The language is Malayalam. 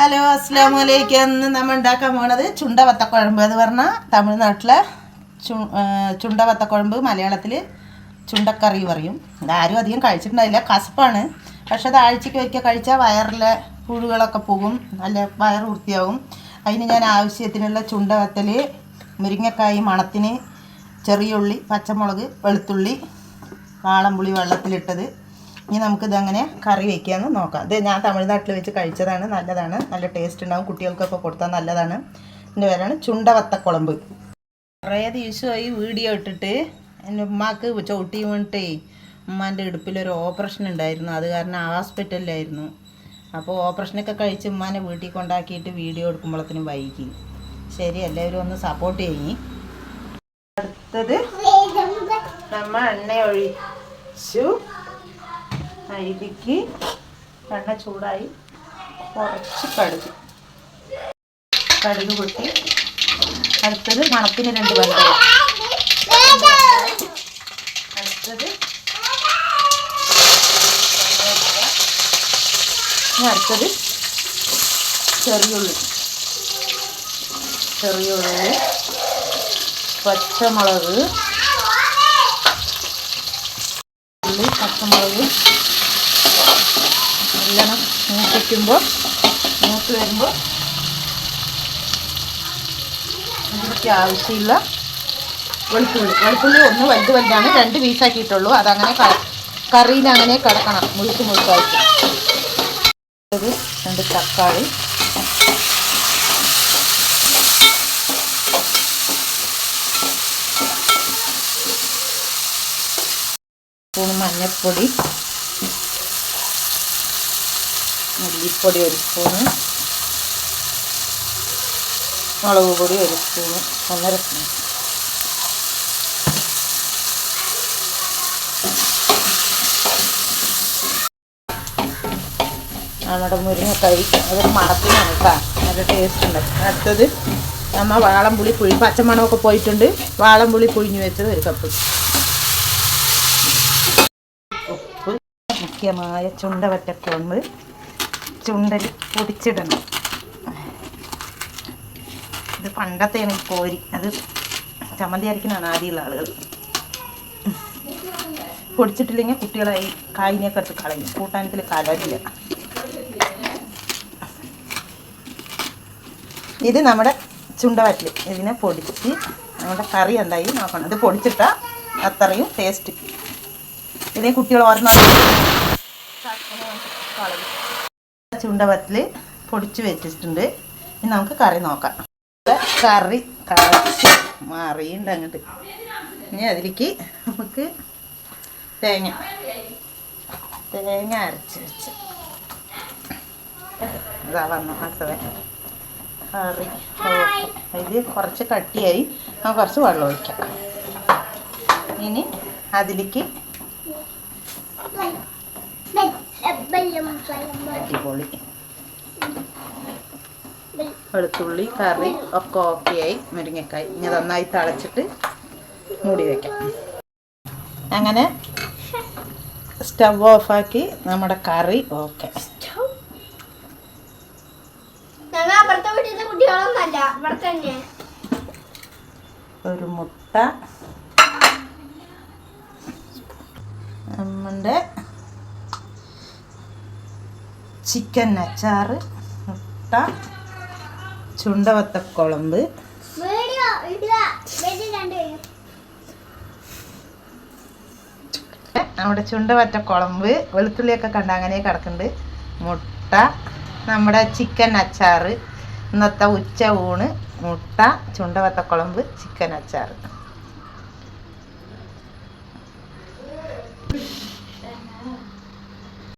ഹലോ അസ്സലാമു അലൈക്കും. ഇന്ന് നമ്മൾ ഉണ്ടാക്കാൻ പോകുന്നത് ചുണ്ടവത്തക്കുഴമ്പ്. അത് പറഞ്ഞാൽ തമിഴ്നാട്ടിലെ ചുണ്ടവത്തക്കുഴമ്പ്, മലയാളത്തിൽ ചുണ്ടക്കറി പറയും. ഇതാരും അധികം കഴിച്ചിട്ടുണ്ടാവില്ല, കസപ്പാണ്. പക്ഷെ അത് ആഴ്ചയ്ക്ക് ഒരിക്കൽ കഴിച്ചാൽ വയറിലെ പുഴുകളൊക്കെ പോകും, നല്ല വയറ് വൃത്തിയാവും. അതിന് ഞാൻ ആവശ്യത്തിനുള്ള ചുണ്ടവത്തൽ, മുരിങ്ങക്കായ് മണത്തിന്, ചെറിയ ഉള്ളി, പച്ചമുളക്, വെളുത്തുള്ളി, വാളംപുളി വെള്ളത്തിലിട്ടത്. ഇനി നമുക്കിതങ്ങനെ കറി വയ്ക്കാമെന്ന് നോക്കാം. ഇത് ഞാൻ തമിഴ്നാട്ടിൽ വെച്ച് കഴിച്ചതാണ്, നല്ലതാണ്, നല്ല ടേസ്റ്റ് ഉണ്ടാകും, കുട്ടികൾക്കൊക്കെ കൊടുത്താൽ നല്ലതാണ്. എൻ്റെ പേരാണ് ചുണ്ടവത്തക്കുഴമ്പ്. കുറേ ദിവസമായി വീഡിയോ ഇട്ടിട്ട് എൻ്റെ ഉമ്മാക്ക് ചവിട്ടി വീണിട്ടേ ഉമ്മാൻ്റെ ഇടുപ്പിലൊരു ഓപ്പറേഷൻ ഉണ്ടായിരുന്നു. അത് കാരണം ഹോസ്പിറ്റലിലായിരുന്നു. അപ്പോൾ ഓപ്പറേഷനൊക്കെ കഴിച്ച് ഉമ്മാനെ വീട്ടിൽ കൊണ്ടാക്കിയിട്ട് വീഡിയോ എടുക്കുമ്പോഴത്തേനും വൈകി. ശരി, എല്ലാവരും ഒന്ന് സപ്പോർട്ട് ചെയ്യും. അടുത്തത് നമ്മൾ എണ്ണ ഒഴിച്ചു. ഇതിലേക്ക് എണ്ണ ചൂടായി കുറച്ച് കടുക് പൊട്ടി. അടുത്തത് മണത്തിന് 2 വെങ്കായം. അടുത്തത് ചെറിയുള്ളി, പച്ചമുളക്, എല്ലാം മൂത്ത് വരുമ്പോൾ ഇതിലേക്ക് ആവശ്യമുള്ള വെളുത്തുള്ളി ഒന്ന് വലുതാണ്, 2 പീസാക്കിയിട്ടുള്ളൂ. അതങ്ങനെ കറിയിൽ അങ്ങനെ കിടക്കണം, മുഴുക്കായിട്ട്. 2 തക്കാളി, സ്പൂൺ മഞ്ഞൾപ്പൊടി, മല്ലിപ്പൊടി 1 സ്പൂണ്, മുളക് പൊടി 1 സ്പൂണ്, 1.5 സ്പൂൺ. നമ്മുടെ മുരിങ്ങക്കായ് അതൊരു മണത്തിനാണ് കേട്ടോ, നല്ല ടേസ്റ്റ് ഉണ്ട്. അടുത്തത് നമ്മൾ വാളംപുളി പച്ചമണമൊക്കെ പോയിട്ടുണ്ട്. വാളംപുളി പുഴിഞ്ഞ് വെച്ചത് 1 കപ്പ്. ഉപ്പ്, മുഖ്യമായ ചുണ്ടവത്തക്കുഴമ്പ് ചുണ്ടൽ പൊടിച്ചിടണം. ഇത് പണ്ടത്തെയാണ് കോരി, അത് ചമ്മന്തി അരക്കുന്നതാണ് ആദ്യമുള്ള ആളുകൾ. പൊടിച്ചിട്ടില്ലെങ്കിൽ കുട്ടികളായി കായിനെയൊക്കെ എടുത്ത് കളയും, കൂട്ടാനത്തിൽ കലരില്ല. ഇത് നമ്മുടെ ചുണ്ടവറ്റൽ, ഇതിനെ പൊടിച്ച് നമ്മുടെ കറി എന്തായി നോക്കണം. ഇത് പൊടിച്ചിട്ടാൽ അത്രയും ടേസ്റ്റ്. ഇതിനെ കുട്ടികൾ ഓർമ്മ കളയും. ചുണ്ടവറ്റൽ പൊടിച്ച് വെച്ചിട്ടുണ്ട്. ഇനി നമുക്ക് കറി നോക്കാം. കറി കളച്ച് മാറിയുണ്ട് അങ്ങോട്ട്. ഇനി അതിലേക്ക് നമുക്ക് തേങ്ങ അരച്ച് വെച്ച് ഇതാ വന്നു അടുത്തത് കറി. ഇത് കുറച്ച് കട്ടിയായി, നമുക്ക് കുറച്ച് വെള്ളം ഒഴിക്കാം. ഇനി അതിലേക്ക് അടിപൊളി വെളുത്തുള്ളി കറി ഒക്കെ ഓക്കെയായി. മുരിങ്ങക്കായ് ഇനി നന്നായി തിളച്ചിട്ട് മൂടി വയ്ക്കാം. അങ്ങനെ സ്റ്റവ് ഓഫാക്കി നമ്മുടെ കറി ഓക്കെ. ഒരു മുട്ട, നമ്മുടെ ചിക്കൻ അച്ചാറ്, മുട്ട, ചുണ്ടവത്തക്കുഴമ്പ്, നമ്മുടെ ചുണ്ടവത്തക്കുഴമ്പ് വെളുത്തുള്ളിയൊക്കെ കണ്ട അങ്ങനെ കിടക്കുന്നുണ്ട്. മുട്ട, നമ്മുടെ ചിക്കൻ അച്ചാറ്, ഇന്നത്തെ ഉച്ച ഊണ്. മുട്ട, ചുണ്ടവത്തക്കുഴമ്പ്, ചിക്കൻ അച്ചാറ്.